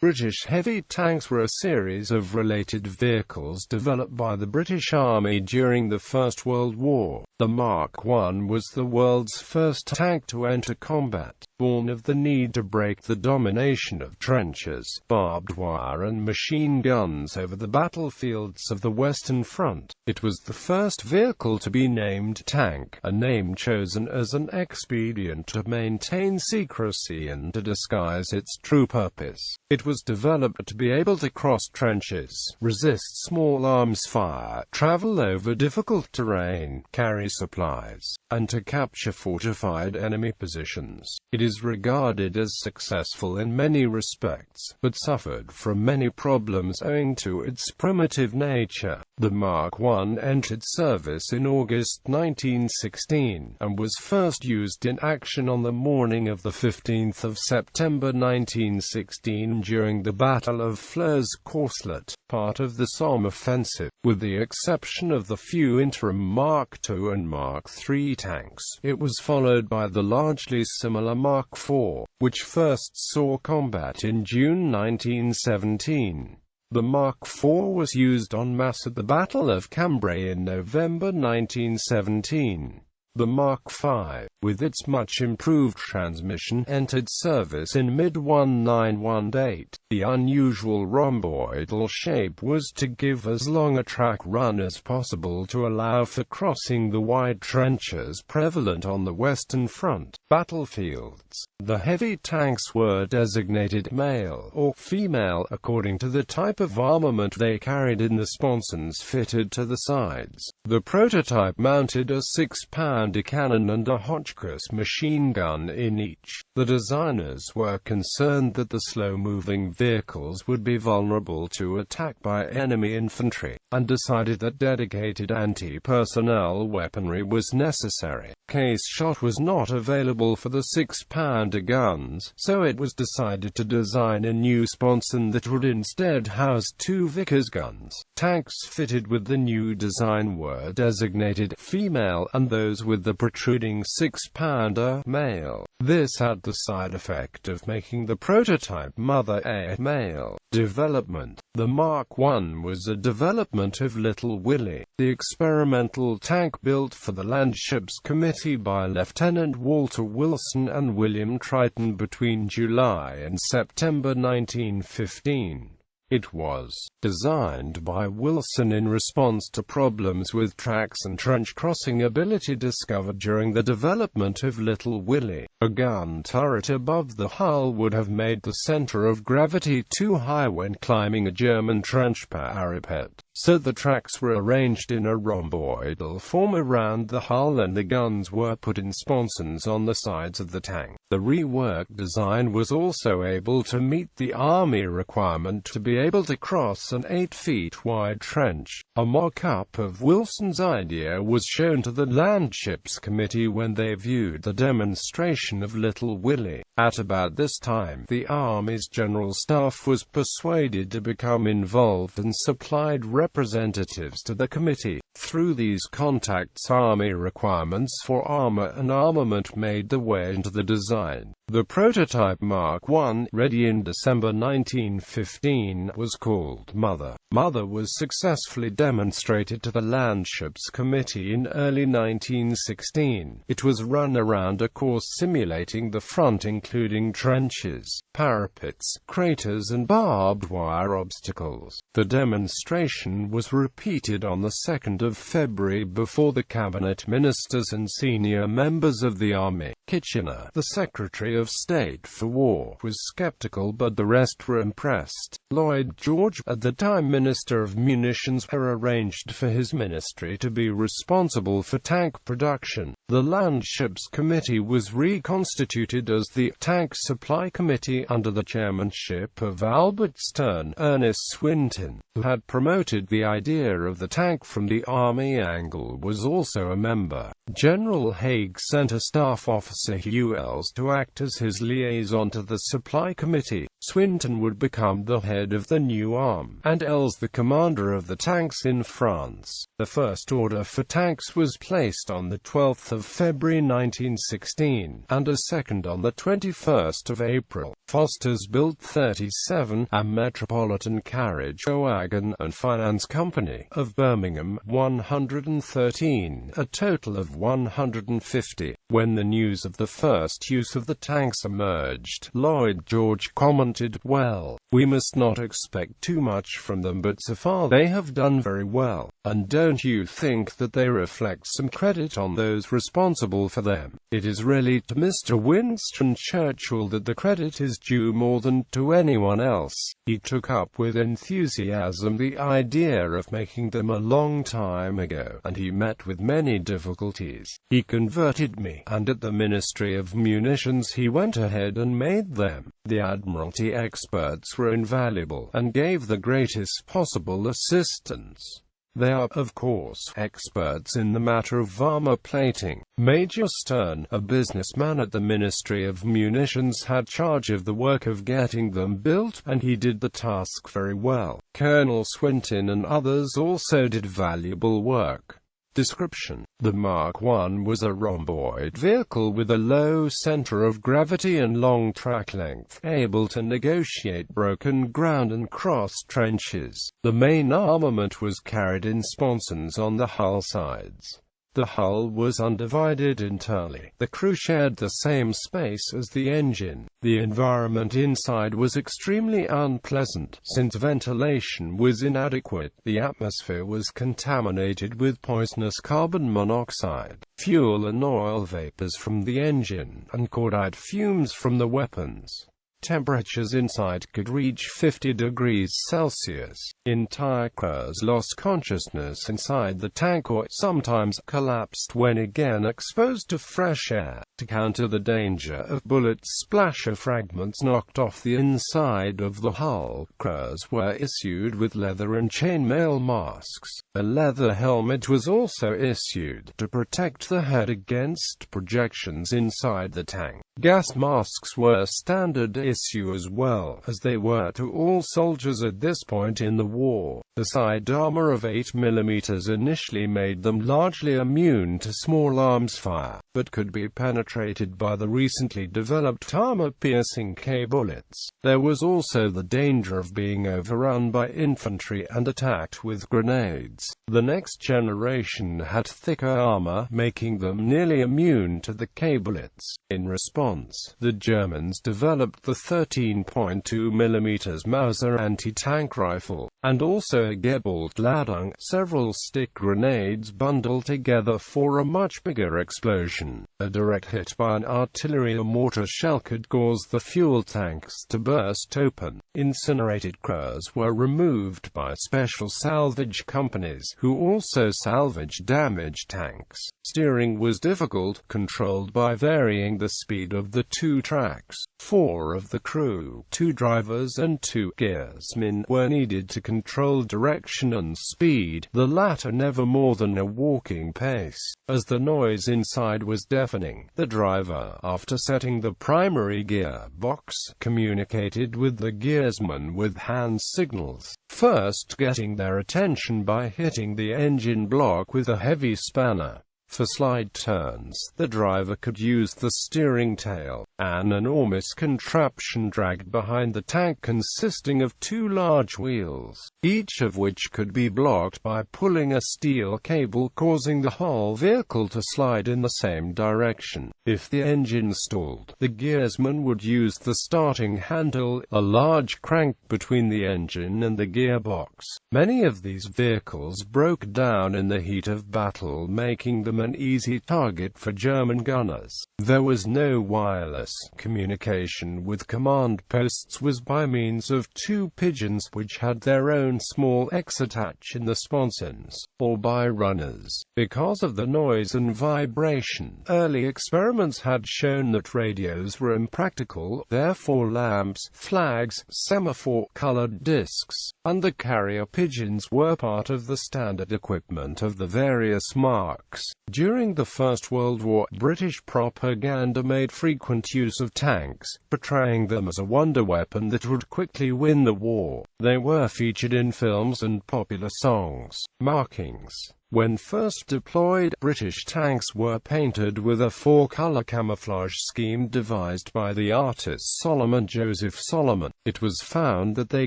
British heavy tanks were a series of related vehicles developed by the British Army during the First World War. The Mark I was the world's first tank to enter combat, born of the need to break the domination of trenches, barbed wire and machine guns over the battlefields of the Western Front. It was the first vehicle to be named tank, a name chosen as an expedient to maintain secrecy and to disguise its true purpose. It was developed to be able to cross trenches, resist small arms fire, travel over difficult terrain, carry supplies, and to capture fortified enemy positions. It is regarded as successful in many respects, but suffered from many problems owing to its primitive nature. The Mark I entered service in August 1916, and was first used in action on the morning of the 15th of September 1916 during the Battle of Flers-Courcelette, part of the Somme offensive. With the exception of the few interim Mark II and Mark III tanks, it was followed by the largely similar Mark IV, which first saw combat in June 1917. The Mark IV was used en masse at the Battle of Cambrai in November 1917. The Mark V, with its much improved transmission, entered service in mid-1918. The unusual rhomboidal shape was to give as long a track run as possible to allow for crossing the wide trenches prevalent on the Western Front battlefields. The heavy tanks were designated male or female according to the type of armament they carried in the sponsons fitted to the sides. The prototype mounted a 6-pounder cannon and a Hotchkiss machine gun in each. The designers were concerned that the slow-moving vehicles would be vulnerable to attack by enemy infantry, and decided that dedicated anti-personnel weaponry was necessary. Case shot was not available for the 6-pounder guns, so it was decided to design a new sponson that would instead house 2 Vickers guns. Tanks fitted with the new design were designated female, and those with the protruding 6-pounder male. This had the side effect of making the prototype mother a male. Development. The Mark I was a development of Little Willie, the experimental tank built for the Landships Committee by Lieutenant Walter Wilson and William Triton between July and September 1915. It was designed by Wilson in response to problems with tracks and trench crossing ability discovered during the development of Little Willie. A gun turret above the hull would have made the center of gravity too high when climbing a German trench parapet, so the tracks were arranged in a rhomboidal form around the hull and the guns were put in sponsons on the sides of the tank. The reworked design was also able to meet the Army requirement to be able to cross an 8-feet-wide trench. A mock-up of Wilson's idea was shown to the Landships Committee when they viewed the demonstration of Little Willie. At about this time, the Army's General Staff was persuaded to become involved and supplied representatives to the committee. Through these contacts, Army requirements for armor and armament made the way into the design. The prototype Mark I, ready in December 1915, was called Mother. Mother was successfully demonstrated to the Landships Committee in early 1916. It was run around a course simulating the front, including trenches, parapets, craters and barbed wire obstacles. The demonstration was repeated on the 2nd of February before the cabinet ministers and senior members of the Army. Kitchener, the Secretary of State for War, was skeptical but the rest were impressed. Lloyd George, at the time Minister of Munitions, had arranged for his ministry to be responsible for tank production. The Landships Committee was reconstituted as the Tank Supply Committee under the chairmanship of Albert Stern. Ernest Swinton, who had promoted the idea of the tank from the Army. Angle was also a member. General Haig sent a staff officer Hugh Els to act as his liaison to the supply committee. Swinton would become the head of the new arm, and Els the commander of the tanks in France. The first order for tanks was placed on the 12th of February 1916, and a second on the 21st of April. Foster's built 37, a metropolitan carriage wagon and finance company, of Birmingham, 113, a total of 150. When the news of the first use of the tanks emerged, Lloyd George commented, "Well, we must not expect too much from them, but so far they have done very well, and don't you think that they reflect some credit on those responsible for them? It is really to Mr. Winston Churchill that the credit is due more than to anyone else. He took up with enthusiasm the idea of making them a long time ago, and he met with many difficulties. He converted me, and at the Ministry of Munitions he went ahead and made them. The Admiralty experts were invaluable, and gave the greatest possible assistance. They are, of course, experts in the matter of armor plating. Major Stern, a businessman at the Ministry of Munitions, had charge of the work of getting them built, and he did the task very well. Colonel Swinton and others also did valuable work." Description: The Mark I was a rhomboid vehicle with a low center of gravity and long track length, able to negotiate broken ground and cross trenches. The main armament was carried in sponsons on the hull sides. The hull was undivided internally. The crew shared the same space as the engine. The environment inside was extremely unpleasant, since ventilation was inadequate. The atmosphere was contaminated with poisonous carbon monoxide, fuel and oil vapors from the engine, and cordite fumes from the weapons. Temperatures inside could reach 50 degrees Celsius. Entire crews lost consciousness inside the tank or sometimes collapsed when again exposed to fresh air. To counter the danger of bullet splasher fragments knocked off the inside of the hull, crews were issued with leather and chainmail masks. A leather helmet was also issued to protect the head against projections inside the tank. Gas masks were standard issue as well, as they were to all soldiers at this point in the war. The side armor of 8 mm initially made them largely immune to small arms fire, but could be penetrated by the recently developed armor-piercing K bullets. There was also the danger of being overrun by infantry and attacked with grenades. The next generation had thicker armor, making them nearly immune to the K bullets. In response, the Germans developed the 13.2 mm Mauser anti-tank rifle, and also a Gebald-Ladung, several stick grenades bundled together for a much bigger explosion. A direct hit by an artillery or mortar shell could cause the fuel tanks to burst open. Incinerated crews were removed by special salvage companies, who also salvaged damaged tanks. Steering was difficult, controlled by varying the speed of the two tracks. 4 of the crew, 2 drivers and 2 gearsmen, were needed to control direction and speed, the latter never more than a walking pace, as the noise inside was deafening. The driver, after setting the primary gearbox, communicated with the gearsman with hand signals, first getting their attention by hitting the engine block with a heavy spanner. For slide turns, the driver could use the steering tail, an enormous contraption dragged behind the tank consisting of 2 large wheels, each of which could be blocked by pulling a steel cable, causing the whole vehicle to slide in the same direction. If the engine stalled, the gearsman would use the starting handle, a large crank between the engine and the gearbox. Many of these vehicles broke down in the heat of battle, making them them an easy target for German gunners. There was no wireless communication with command posts was by means of two pigeons which had their own small X attached in the sponsons, or by runners. Because of the noise and vibration, early experiments had shown that radios were impractical, therefore lamps, flags, semaphore-colored discs, and the carrier pigeons were part of the standard equipment of the various marks. During the First World War, British propaganda made frequent use of tanks, portraying them as a wonder weapon that would quickly win the war. They were featured in films and popular songs. Markings. When first deployed, British tanks were painted with a four-color camouflage scheme devised by the artist Solomon Joseph Solomon. It was found that they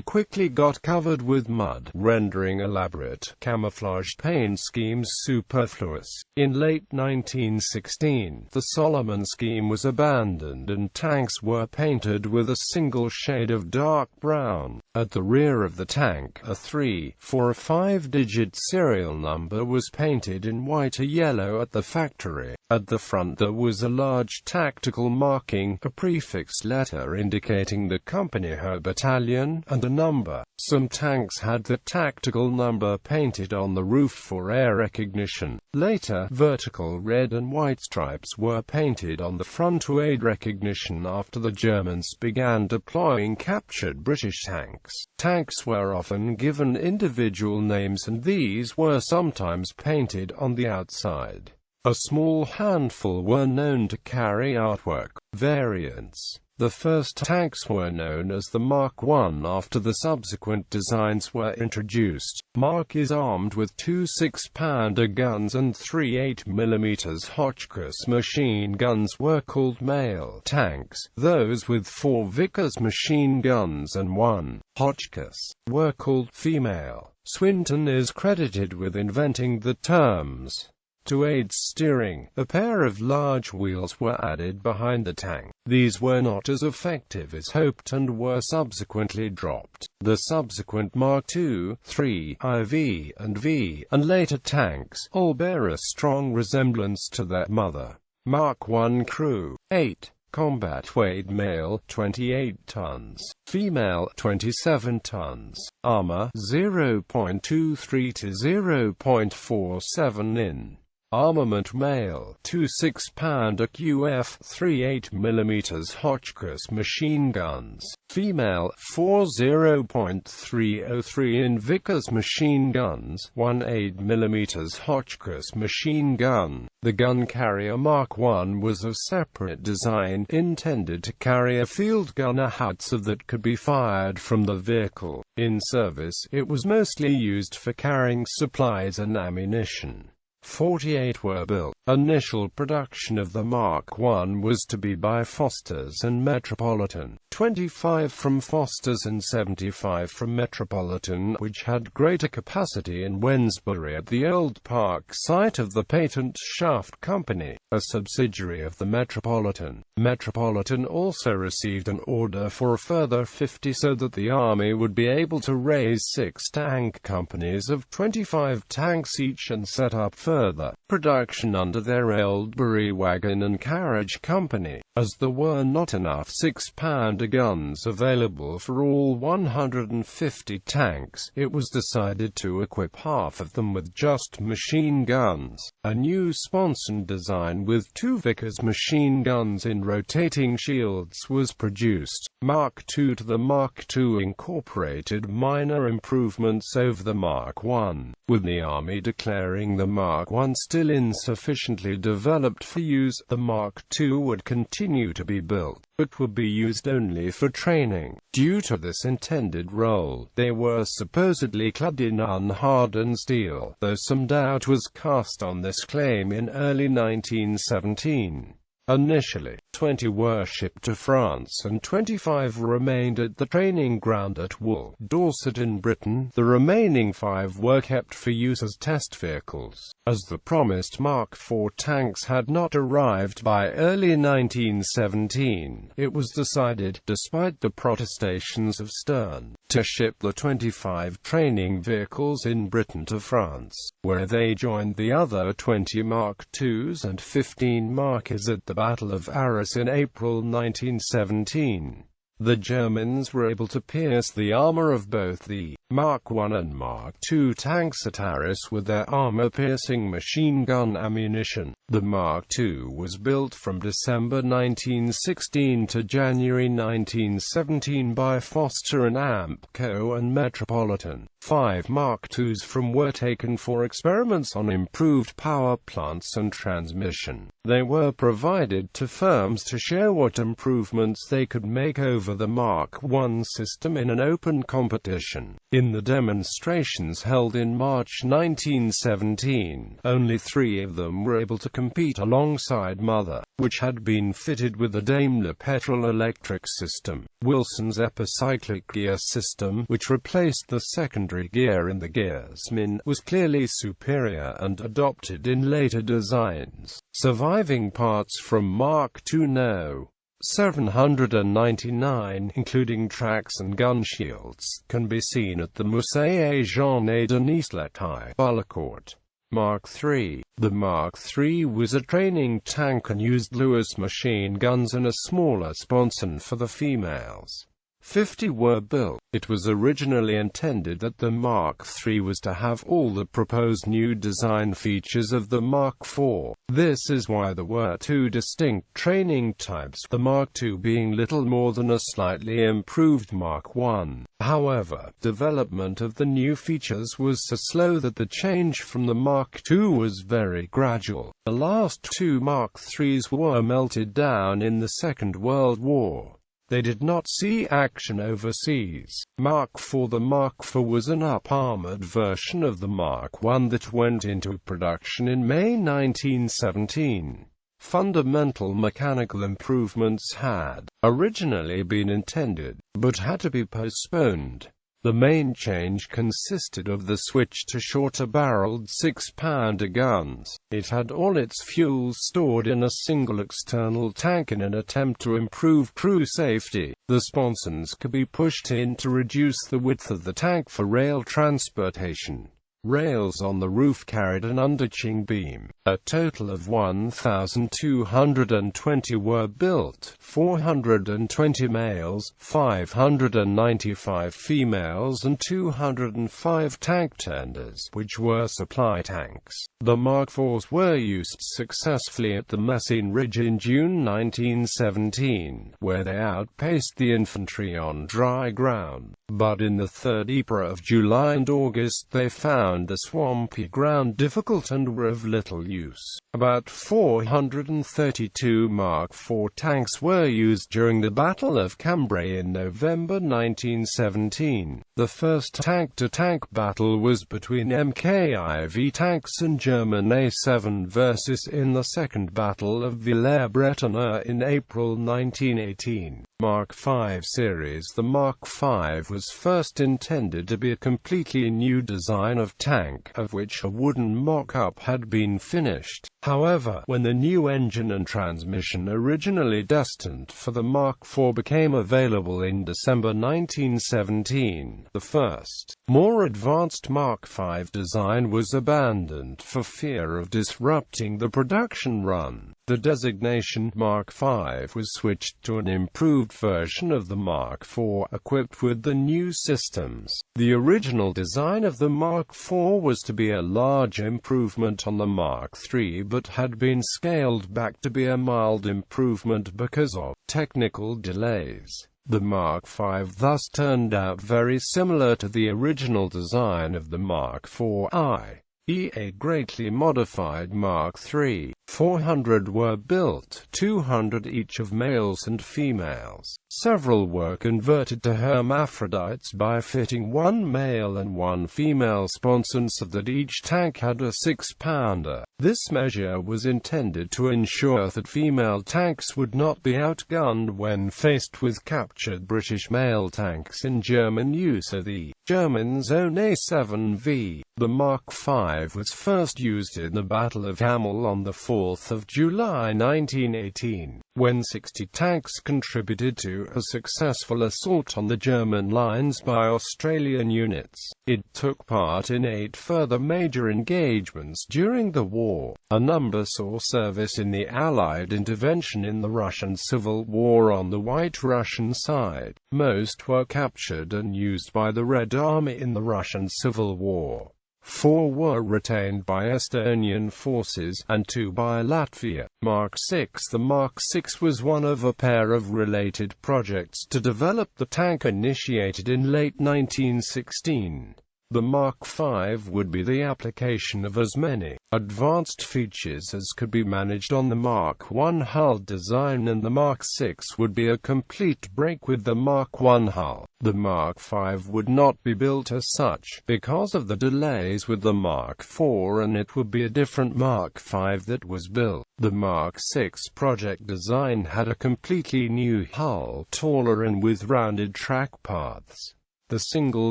quickly got covered with mud, rendering elaborate camouflage paint schemes superfluous. In late 1916, the Solomon scheme was abandoned and tanks were painted with a single shade of dark brown. At the rear of the tank, a 3, 4 or 5-digit serial number was painted in white or yellow at the factory. At the front there was a large tactical marking, a prefix letter indicating the company or battalion, and a number. Some tanks had the tactical number painted on the roof for air recognition. Later, vertical red and white stripes were painted on the front to aid recognition after the Germans began deploying captured British tanks. Tanks were often given individual names and these were sometimes painted on the outside. A small handful were known to carry artwork variants. The first tanks were known as the Mark I after the subsequent designs were introduced. Mark is armed with two 6-pounder guns and three 8mm Hotchkiss machine guns were called male tanks. Those with 4 Vickers machine guns and 1 Hotchkiss were called female. Swinton is credited with inventing the terms. To aid steering, a pair of large wheels were added behind the tank. These were not as effective as hoped and were subsequently dropped. The subsequent Mark II, III, IV, and V, and later tanks, all bear a strong resemblance to their mother. Mark I Crew 8. Combat weight male 28 tons, female 27 tons, armor 0.23 to 0.47 in. Armament male 2 6-pounder QF 3 8mm Hotchkiss machine guns, female 4 0.303 in Vickers machine guns, 1 8mm Hotchkiss machine gun. The gun carrier Mark I was of separate design, intended to carry a field gun or howitzer that could be fired from the vehicle. In service, it was mostly used for carrying supplies and ammunition. 48 were built. Initial production of the Mark I was to be by Foster's and Metropolitan, 25 from Foster's and 75 from Metropolitan, which had greater capacity in Wednesbury at the old park site of the Patent Shaft Company, a subsidiary of the Metropolitan. Metropolitan also received an order for a further 50 so that the Army would be able to raise 6 tank companies of 25 tanks each and set up further production under their Aylesbury Wagon and Carriage Company. As there were not enough 6-pounder guns available for all 150 tanks, it was decided to equip half of them with just machine guns. A new sponson design with 2 Vickers machine guns in rotating shields was produced. Mark II to the Mark II incorporated minor improvements over the Mark I, with the Army declaring the Mark I still insufficiently developed for use. The Mark II would continue to be built, but would be used only for training. Due to this intended role, they were supposedly clad in unhardened steel, though some doubt was cast on this claim in early 1917. Initially, 20 were shipped to France and 25 remained at the training ground at Wool, Dorset in Britain. The remaining 5 were kept for use as test vehicles. As the promised Mark IV tanks had not arrived by early 1917, it was decided, despite the protestations of Stern, to ship the 25 training vehicles in Britain to France, where they joined the other 20 Mark IIs and 15 Marks at the Battle of Arras in April 1917. The Germans were able to pierce the armor of both the Mark I and Mark II tanks at Arras with their armor-piercing machine gun ammunition. The Mark II was built from December 1916 to January 1917 by Foster and Ampco and Metropolitan. 5 Mark IIs were taken for experiments on improved power plants and transmission. They were provided to firms to show what improvements they could make over the Mark I system in an open competition. In the demonstrations held in March 1917, only 3 of them were able to compete alongside Mauser, which had been fitted with a Daimler petrol-electric system. Wilson's epicyclic gear system, which replaced the secondary gear in the Gearsman, was clearly superior and adopted in later designs. Surviving parts from Mark II No. 799, including tracks and gun shields, can be seen at the Musée Jean Denis-Letai, Bullecourt. Mark III. The Mark III was a training tank and used Lewis machine guns and a smaller sponson for the females. 50 were built. It was originally intended that the Mark III was to have all the proposed new design features of the Mark IV. This is why there were 2 distinct training types, the Mark II being little more than a slightly improved Mark I. However, development of the new features was so slow that the change from the Mark II was very gradual. The last 2 Mark IIIs were melted down in the Second World War. They did not see action overseas. Mark IV. The Mark IV was an up-armored version of the Mark I that went into production in May 1917. Fundamental mechanical improvements had originally been intended, but had to be postponed. The main change consisted of the switch to shorter-barreled 6-pounder guns. It had all its fuel stored in a single external tank in an attempt to improve crew safety. The sponsons could be pushed in to reduce the width of the tank for rail transportation. Rails on the roof carried an underching beam. A total of 1,220 were built, 420 males, 595 females and 205 tank tenders, which were supply tanks. The Mark IVs were used successfully at the Messines Ridge in June 1917, where they outpaced the infantry on dry ground. But in the Third Ypres of July and August they found the swampy ground difficult and were of little use. About 432 Mark IV tanks were used during the Battle of Cambrai in November 1917. The first tank-to-tank battle was between MKIV tanks and German A7 versus in the Second Battle of Villers-Bretonneux in April 1918. Mark V series. The Mark V was first intended to be a completely new design of tank, of which a wooden mock-up had been finished. However, when the new engine and transmission originally destined for the Mark IV became available in December 1917, the first, more advanced Mark V design was abandoned for fear of disrupting the production run. The designation Mark V was switched to an improved version of the Mark IV, equipped with the new systems. The original design of the Mark IV was to be a large improvement on the Mark III, but had been scaled back to be a mild improvement because of technical delays. The Mark V thus turned out very similar to the original design of the Mark IV, i.e. a greatly modified Mark III. 400 were built, 200 each of males and females. Several were converted to hermaphrodites by fitting one male and one female sponson so that each tank had a 6-pounder. This measure was intended to ensure that female tanks would not be outgunned when faced with captured British male tanks in German use. The Germans' own A7V, the Mark V, was first used in the Battle of Hamel on the 4th of July 1918, when 60 tanks contributed to a successful assault on the German lines by Australian units. It took part in 8 further major engagements during the war. A number saw service in the Allied intervention in the Russian Civil War on the White Russian side. Most were captured and used by the Red Army in the Russian Civil War. 4 were retained by Estonian forces, and 2 by Latvia. Mark VI. The Mark VI was one of a pair of related projects to develop the tank initiated in late 1916. The Mark V would be the application of as many advanced features as could be managed on the Mark I hull design, and the Mark VI would be a complete break with the Mark I hull. The Mark V would not be built as such, because of the delays with the Mark IV, and it would be a different Mark V that was built. The Mark VI project design had a completely new hull, taller and with rounded track paths. The single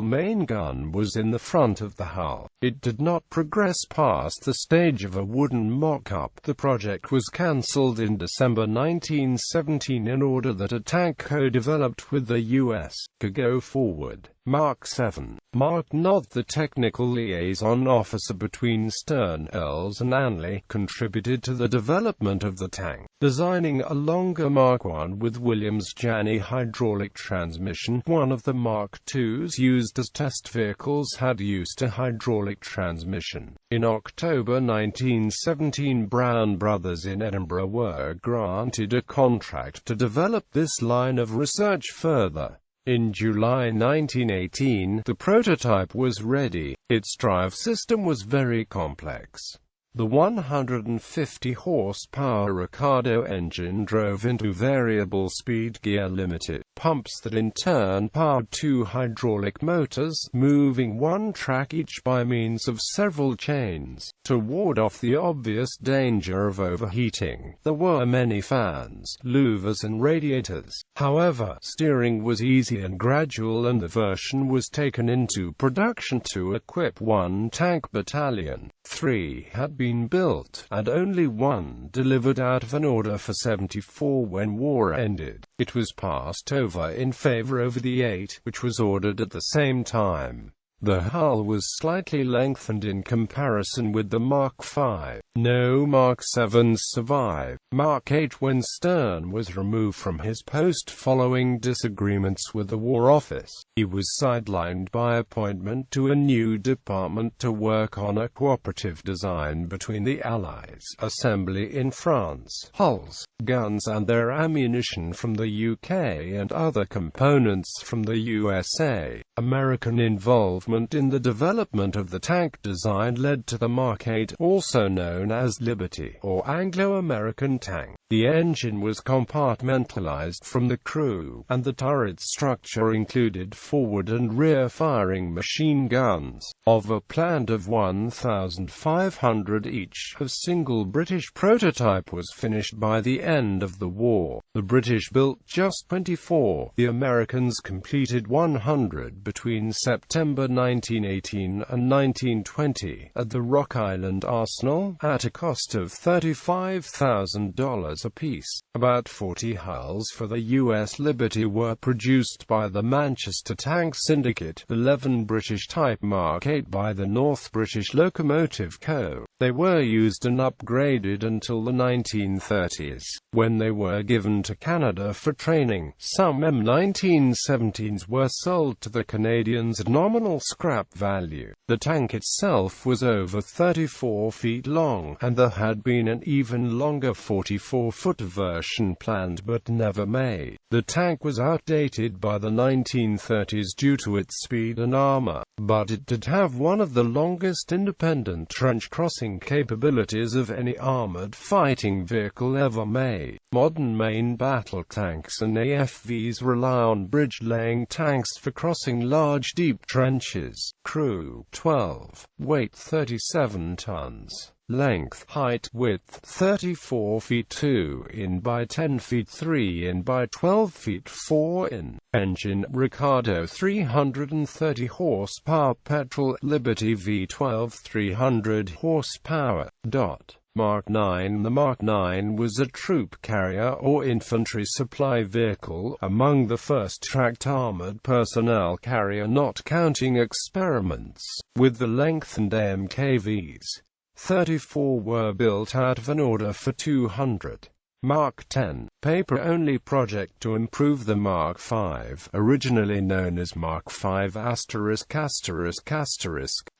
main gun was in the front of the hull. It did not progress past the stage of a wooden mock-up. The project was cancelled in December 1917 in order that a tank co-developed with the U.S. could go forward. Mark VII. Mark Not, the technical liaison officer between Stern-Els and Anley, contributed to the development of the tank, designing a longer Mark I with Williams-Janney hydraulic transmission. One of the Mark IIs used as test vehicles had used a hydraulic transmission. In October 1917, Brown Brothers in Edinburgh were granted a contract to develop this line of research further. In July 1918, the prototype was ready. Its drive system was very complex. The 150-horsepower Ricardo engine drove into variable speed gear limited pumps that in turn powered 2 hydraulic motors, moving one track each by means of several chains. To ward off the obvious danger of overheating, there were many fans, louvers and radiators. However, steering was easy and gradual, and the version was taken into production to equip 1 tank battalion. 3 had been built, and only 1 delivered out of an order for 74 when war ended. It was passed over in favor of the 8, which was ordered at the same time. The hull was slightly lengthened in comparison with the Mark V. No Mark VIIs survived. Mark VIII, when Stern was removed from his post following disagreements with the War Office, he was sidelined by appointment to a new department to work on a cooperative design between the Allies, assembly in France, hulls, guns and their ammunition from the UK, and other components from the USA. American involvement in the development of the tank design led to the Mark VIII, also known as Liberty, or Anglo-American Tank. The engine was compartmentalized from the crew, and the turret structure included forward and rear firing machine guns, of a planned of 1,500 each. A single British prototype was finished by the end of the war. The British built just 24. The Americans completed 100 between September 1918 and 1920, at the Rock Island Arsenal, at a cost of $35,000 apiece. About 40 hulls for the U.S. Liberty were produced by the Manchester Tank Syndicate, 11 British-type Mark VIII by the North British Locomotive Co. They were used and upgraded until the 1930s, when they were given to Canada for training. Some M1917s were sold to the Canadians at nominal scrap value. The tank itself was over 34 feet long, and there had been an even longer 44-foot version planned but never made. The tank was outdated by the 1930s due to its speed and armor. but it did have one of the longest independent trench-crossing capabilities of any armored fighting vehicle ever made. Modern main battle tanks and AFVs rely on bridge-laying tanks for crossing large deep trenches. Crew 12, weight 37 tons. Length, height, width 34 feet 2 in by 10 feet 3 in by 12 feet 4 in. Engine, Ricardo 330 horsepower petrol, Liberty V12 300 horsepower. Mark 9. The Mark 9 was a troop carrier or infantry supply vehicle, among the first tracked armored personnel carrier not counting experiments with the lengthened AMKVs. 34 were built out of an order for 200. Mark 10, paper-only project to improve the Mark 5, originally known as Mark 5 *****.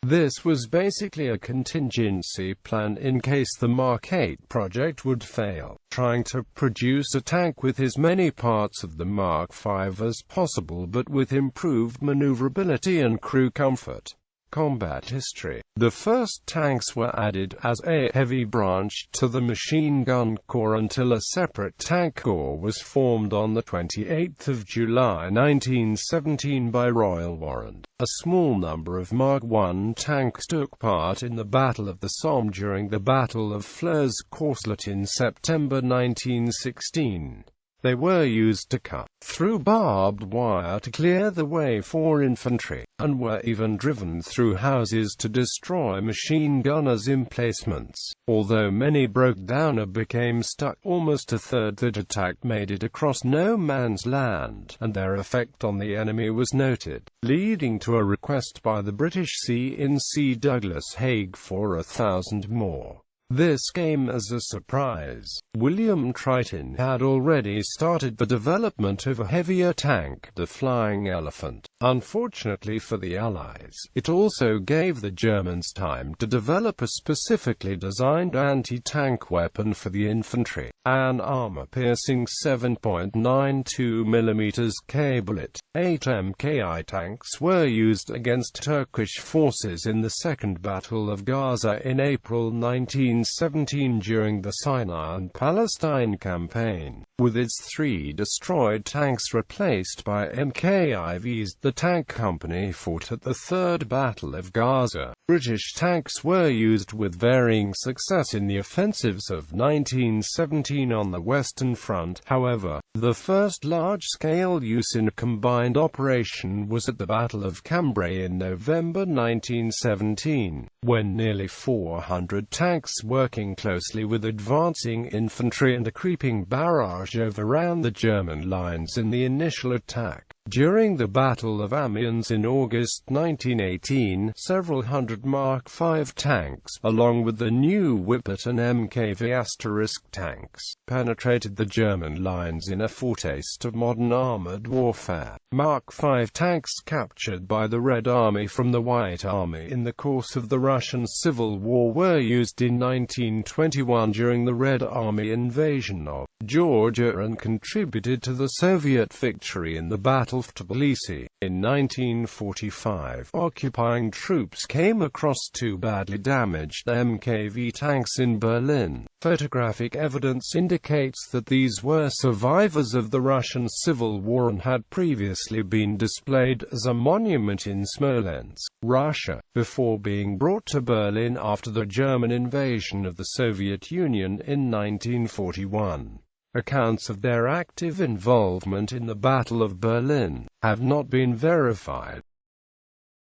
This was basically a contingency plan in case the Mark 8 project would fail, trying to produce a tank with as many parts of the Mark 5 as possible but with improved maneuverability and crew comfort. Combat history. The first tanks were added as a heavy branch to the machine gun corps until a separate tank corps was formed on the 28th of July 1917 by royal warrant. A small number of Mark I tanks took part in the Battle of the Somme during the Battle of Flers-Courcelette in September 1916. They were used to cut through barbed wire to clear the way for infantry, and were even driven through houses to destroy machine gunners' emplacements. Although many broke down or became stuck, almost a third that attacked made it across no man's land, and their effect on the enemy was noted, leading to a request by the British C. Douglas Haig for 1,000 more. This came as a surprise. William Triton had already started the development of a heavier tank, the Flying Elephant. Unfortunately for the Allies, it also gave the Germans time to develop a specifically designed anti-tank weapon for the infantry, an armor-piercing 7.92mm K-bullet. 8 Mki tanks were used against Turkish forces in the Second Battle of Gaza in April 1917 during the Sinai and Palestine campaign. With its 3 destroyed tanks replaced by MKIVs, the tank company fought at the Third Battle of Gaza. British tanks were used with varying success in the offensives of 1917 on the Western Front. However, the first large-scale use in a combined operation was at the Battle of Cambrai in November 1917, when nearly 400 tanks working closely with advancing infantry and a creeping barrage overran the German lines in the initial attack. During the Battle of Amiens in August 1918, several hundred Mark V tanks, along with the new Whippet and MKV** tanks, penetrated the German lines in a foretaste of modern armored warfare. Mark V tanks captured by the Red Army from the White Army in the course of the Russian Civil War were used in 1921 during the Red Army invasion of Georgia and contributed to the Soviet victory in the Battle of Tbilisi. In 1945, occupying troops came across 2 badly damaged MKV tanks in Berlin. Photographic evidence indicates that these were survivors of the Russian Civil War and had previously been displayed as a monument in Smolensk, Russia, before being brought to Berlin after the German invasion of the Soviet Union in 1941. Accounts of their active involvement in the Battle of Berlin have not been verified.